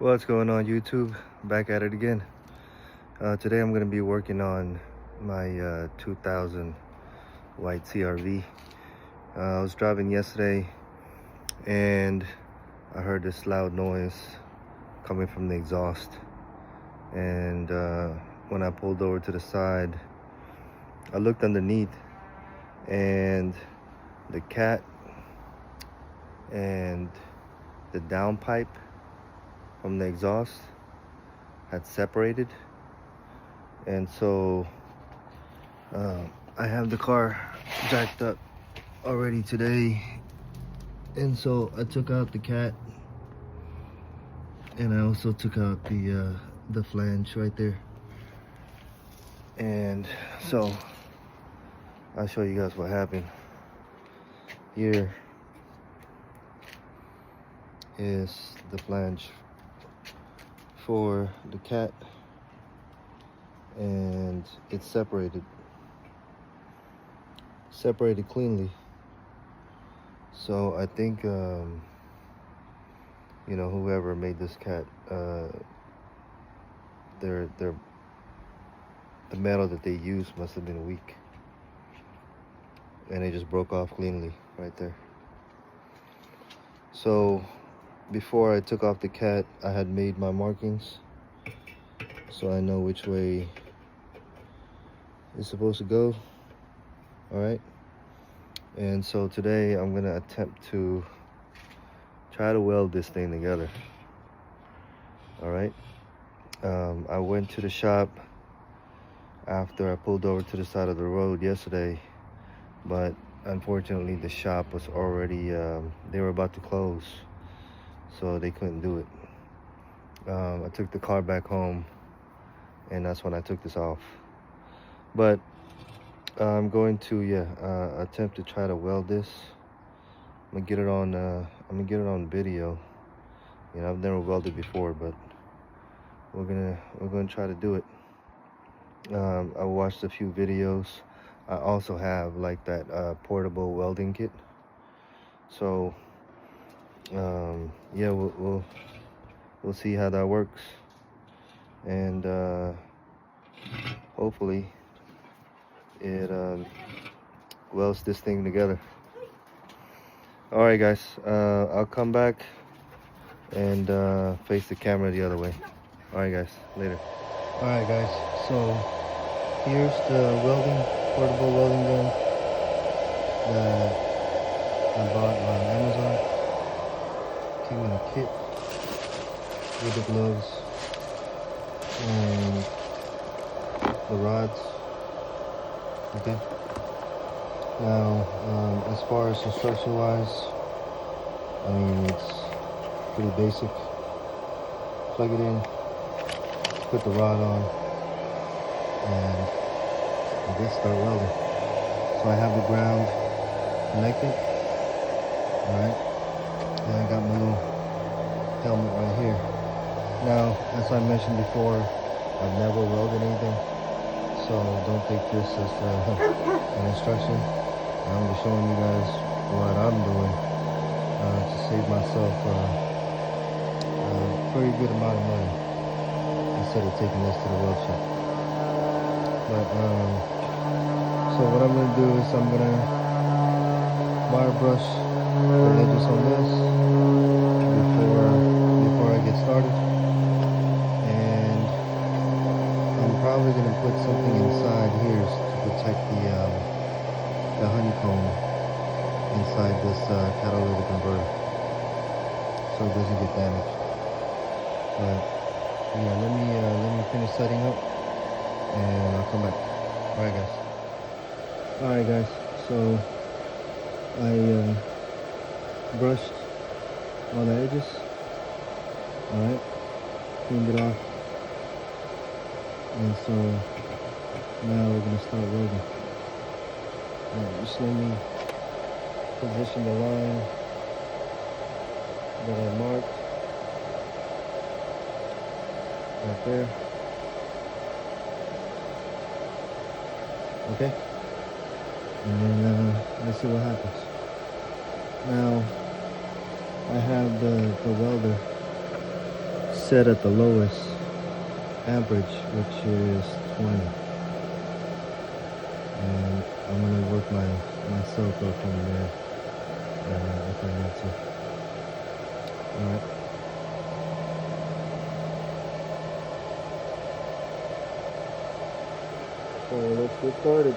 What's going on, YouTube? Back at it again. Today I'm going to be working on my 2000 white CRV. I was driving yesterday and I heard this loud noise coming from the exhaust, and when I pulled over to the side, I looked underneath, and the cat and the downpipe from the exhaust had separated. And so I have the car jacked up already today, and so I took out the cat, and I also took out the flange right there. And so I'll show you guys what happened. Here is the flange for the cat, and it's separated cleanly. So I think you know, whoever made this cat, the metal that they used must have been weak, and it just broke off cleanly right there. So before I took off the cat, I had made my markings so I know which way it's supposed to go. All right, and so today I'm gonna attempt to try to weld this thing together. All right, I went to the shop after I pulled over to the side of the road yesterday, but unfortunately the shop was already they were about to close, so they couldn't do it. I took the car back home, and that's when I took this off. But I'm going to attempt to try to weld this. I'm gonna get it on video. You know, I've never welded before, but we're gonna try to do it. I watched a few videos. I also have like that portable welding kit. So yeah, we'll see how that works, and hopefully it welds this thing together. All right, guys, I'll come back and face the camera the other way. All right, guys, later. All right, guys, so here's the portable welding gun that I bought on Amazon. Came in a kit with the gloves and the rods. Okay. Now, as far as instruction wise, I mean, it's pretty basic. Plug it in, put the rod on, and I just start welding. So I have the ground connected. All right, and I got my little helmet right here. Now, as I mentioned before, I've never welded anything, so don't take this as an instruction. I'm just showing you guys what I'm doing to save myself a pretty good amount of money instead of taking this to the weld shop. But so what I'm gonna do is I'm gonna wire brush the edges on this before I get started, and I'm probably gonna put something inside here to protect the honeycomb inside this catalytic converter, so it doesn't get damaged. But yeah, let me finish setting up, and I'll come back. All right, guys. So I brushed on the edges. All right, cleaned it off, and so now we're gonna start welding. Just let me position the line that I marked right there. Okay, and then let's see what happens. Now I have the welder set at the lowest amperage, which is 20. And I'm gonna work myself up from there if I need to. Alright. So let's get started.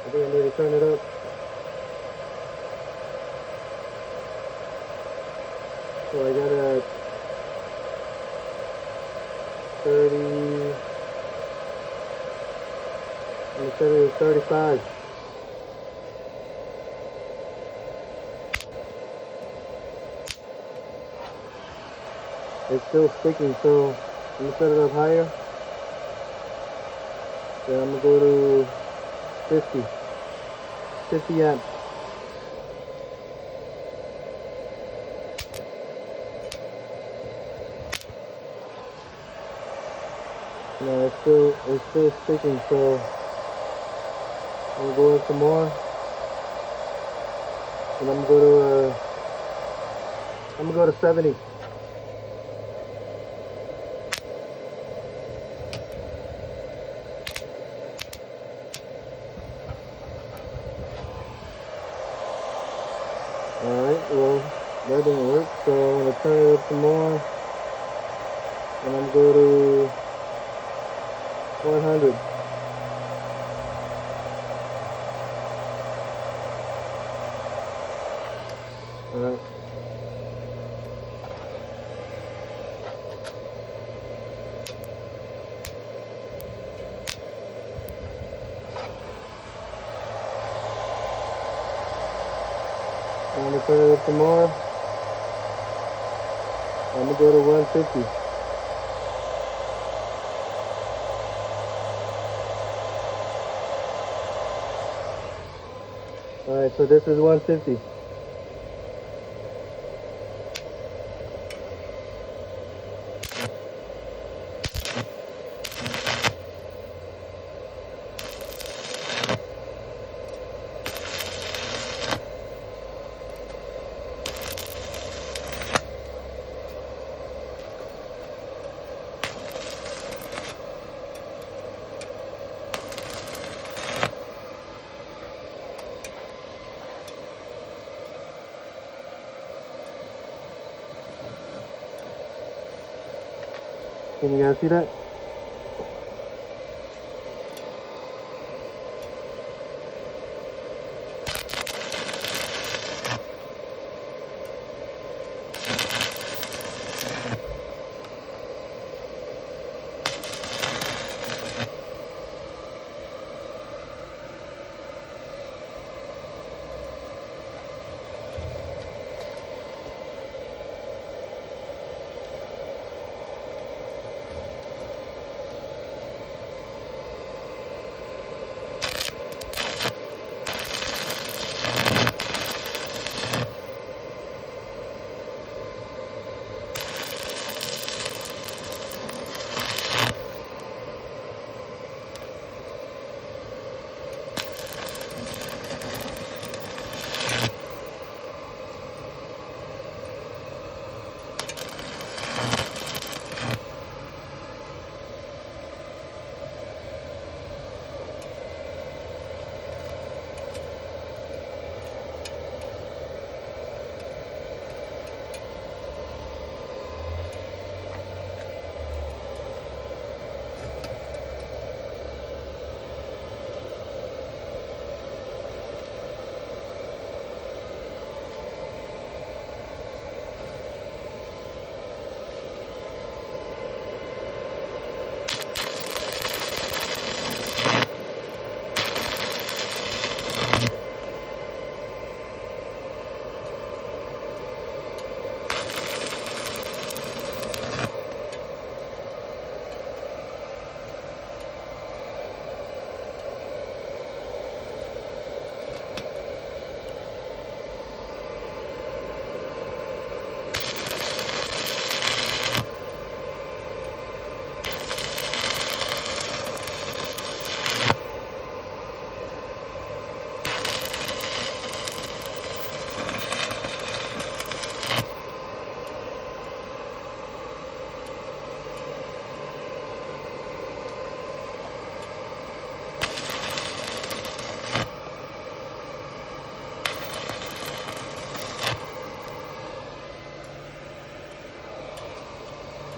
I think I need to turn it up. So I got a 30, I'm gonna set it at 35. It's still sticking, so I'm gonna set it up higher. Then I'm gonna go to 50 amps. No, it's still sticking, so I'm gonna go in some more. And I'm gonna go to 70. Alright, well, that didn't work, so I'm gonna turn it up some more. And I'm gonna go to 100. Alright. I'm gonna turn it up some more. I'm gonna go to 150. Alright, so this is 150. Can you guys see that?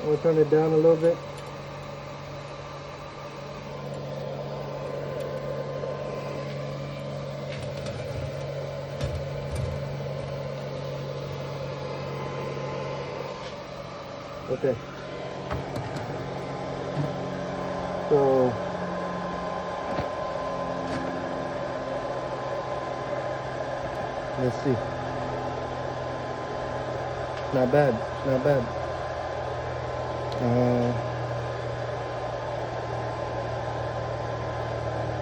We'll turn it down a little bit. Okay. So let's see. Not bad. Not bad.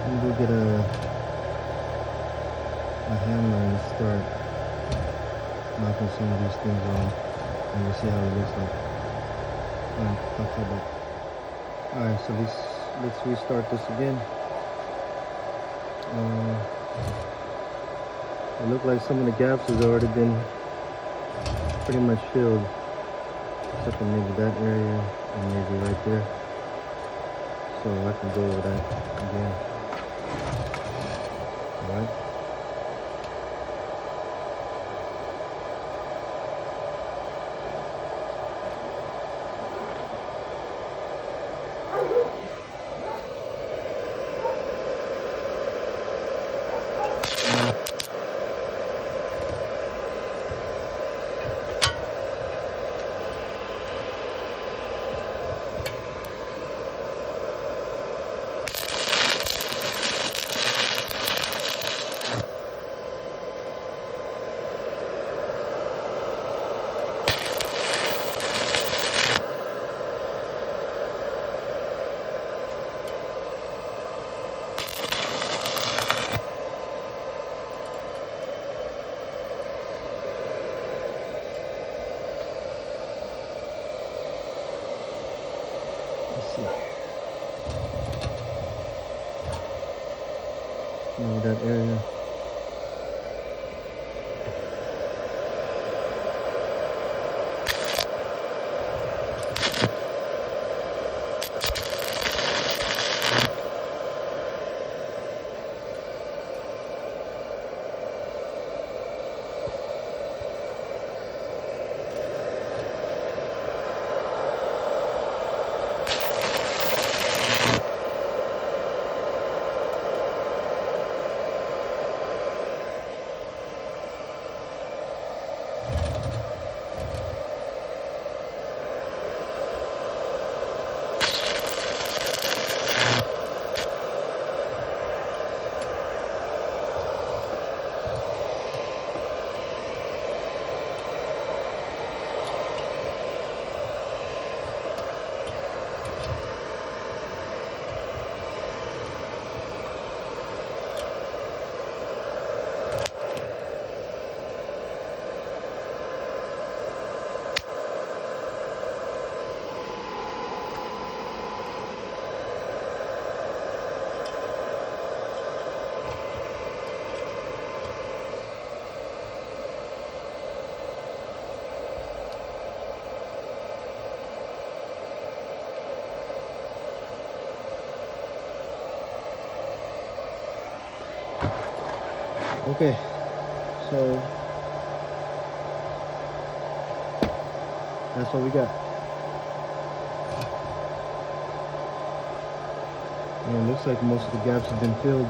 Let me go get a hammer and start knocking some of these things on, and we'll see how it looks like. Alright, talk to you about. Alright, so let's restart this again. It looked like some of the gaps has already been pretty much filled, except for maybe that area and maybe right there. So I can go over that again. Alright. Maybe that area. Okay, so that's what we got. And it looks like most of the gaps have been filled.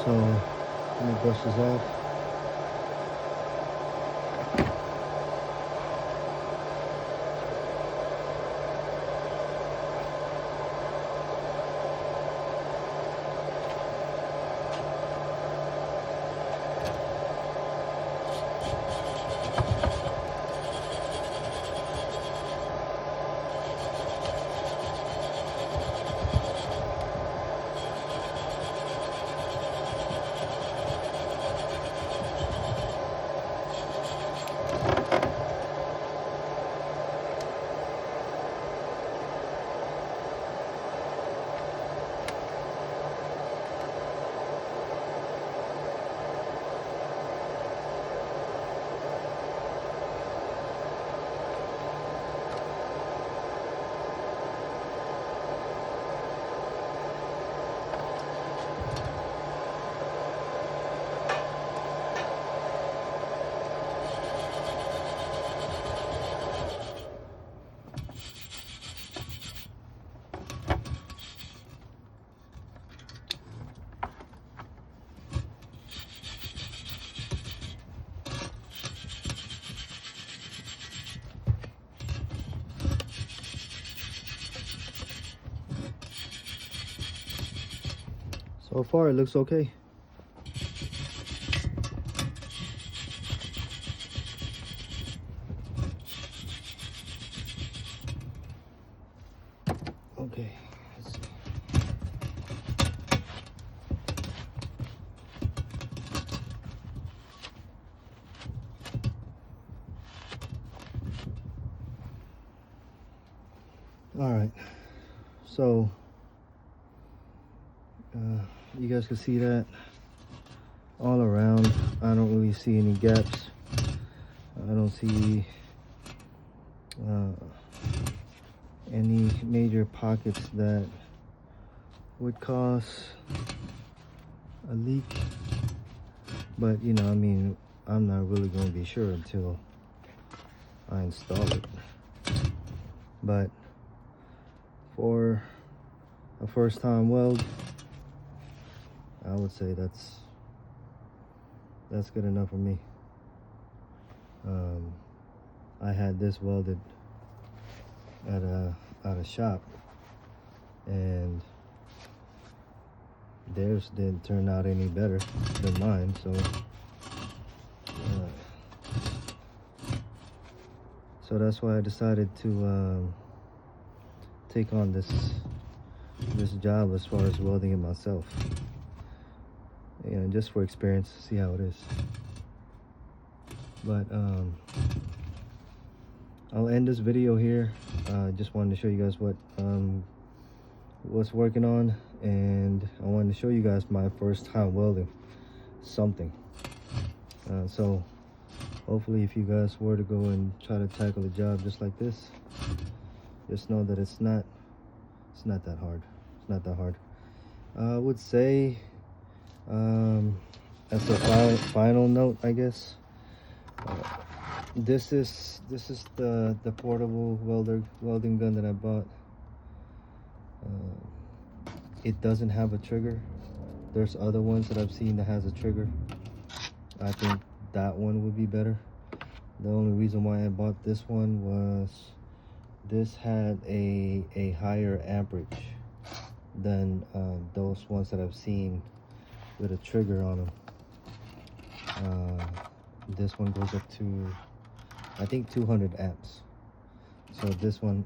So let me brush this off. So far it looks okay. Okay, let's see. All right, so you guys can see that all around. I don't really see any gaps. I don't see any major pockets that would cause a leak. But you know, I mean, I'm not really going to be sure until I install it. But for a first time weld, I would say that's good enough for me. I had this welded at a shop, and theirs didn't turn out any better than mine, so that's why I decided to take on this job as far as welding it myself, and just for experience, to see how it is. But I'll end this video here. Just wanted to show you guys what's working on, and I wanted to show you guys my first time welding something. So hopefully, if you guys were to go and try to tackle a job just like this, just know that it's not that hard. It's not that hard. I would say, as a final note, I guess, this is the portable welding gun that I bought. It doesn't have a trigger. There's other ones that I've seen that has a trigger. I think that one would be better. The only reason why I bought this one was this had a higher amperage than those ones that I've seen with a trigger on them. This one goes up to, I think, 200 amps. So this one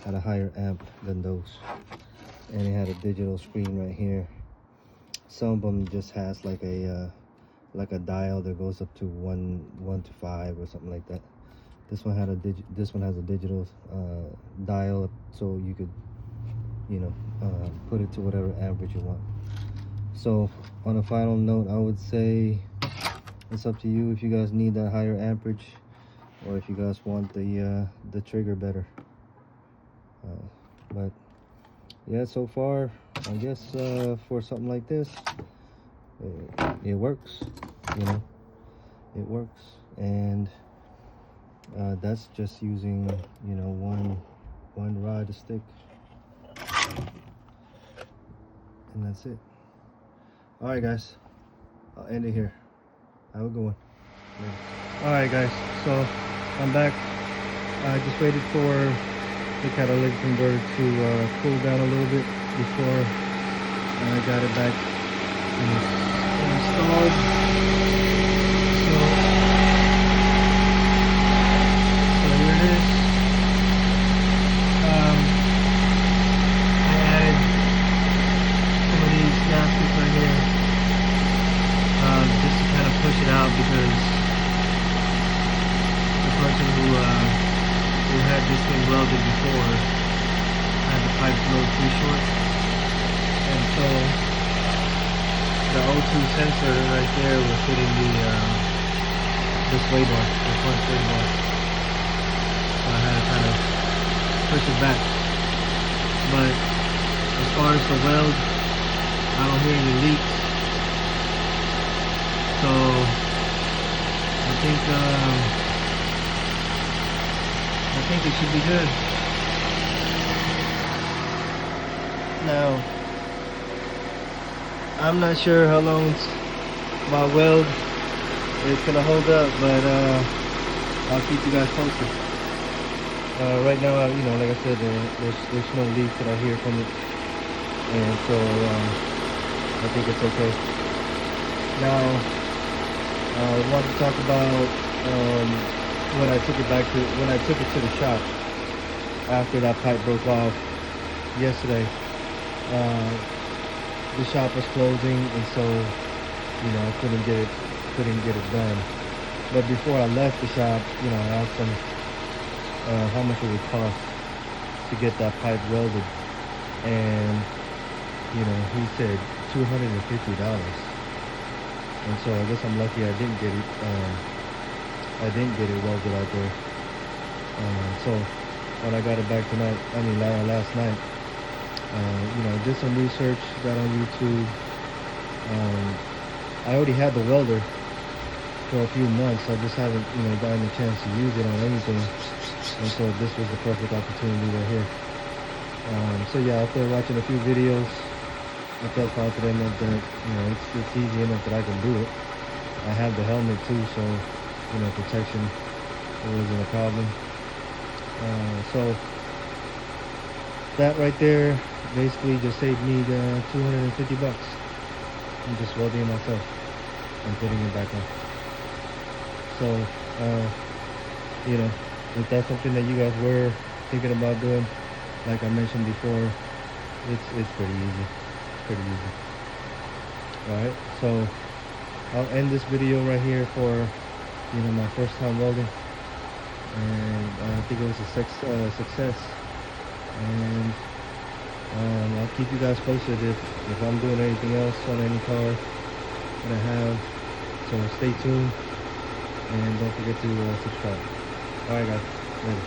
had a higher amp than those, and it had a digital screen right here. Some of them just has like a dial that goes up to 1 to 5 or something like that. This one has a digital dial, so you could, you know, put it to whatever amperage you want. So on a final note, I would say it's up to you if you guys need that higher amperage, or if you guys want the trigger better. But yeah, so far, I guess for something like this, it works. You know, it works, and that's just using, you know, one rod, a stick, and that's it. All right, guys, I'll end it here. Have a good one. All right, guys, so I'm back. I just waited for the catalytic converter to cool down a little bit before I got it back installed. So here it is. I added some of these gaskets right here, just to kind of push it out, because the person who had this thing welded before had the pipe flow too short, and so the O2 sensor right there was hitting the sway bar, the front sway bar. So I had to kind of push it back. But as far as the weld, I don't hear any leaks. So I think it should be good. Now, I'm not sure how long my weld is gonna hold up, but I'll keep you guys posted. Right now, you know, like I said, there's no leaks that I hear from it, and so I think it's okay. Now, I want to talk about when I took it to the shop after that pipe broke off yesterday. The shop was closing, and so I couldn't get it done. But before I left the shop, I asked him how much it would cost to get that pipe welded, and he said $250. And so I guess I'm lucky I didn't get it. I didn't get it welded out there. So when I got it back tonight, last night, did some research, got on YouTube. I already had the welder for a few months. I just haven't, gotten a chance to use it on anything. And so this was the perfect opportunity right here. So yeah, after watching a few videos, I felt confident that it's easy enough that I can do it. I have the helmet too, so protection wasn't a problem. So that right there basically just saved me the $250. I'm just welding it myself and putting it back on. So if that's something that you guys were thinking about doing, like I mentioned before, it's pretty easy. Alright, so I'll end this video right here for my first time welding, and I think it was a success. And I'll keep you guys posted if I'm doing anything else on any car that I have. So stay tuned, and don't forget to subscribe. Alright guys, later.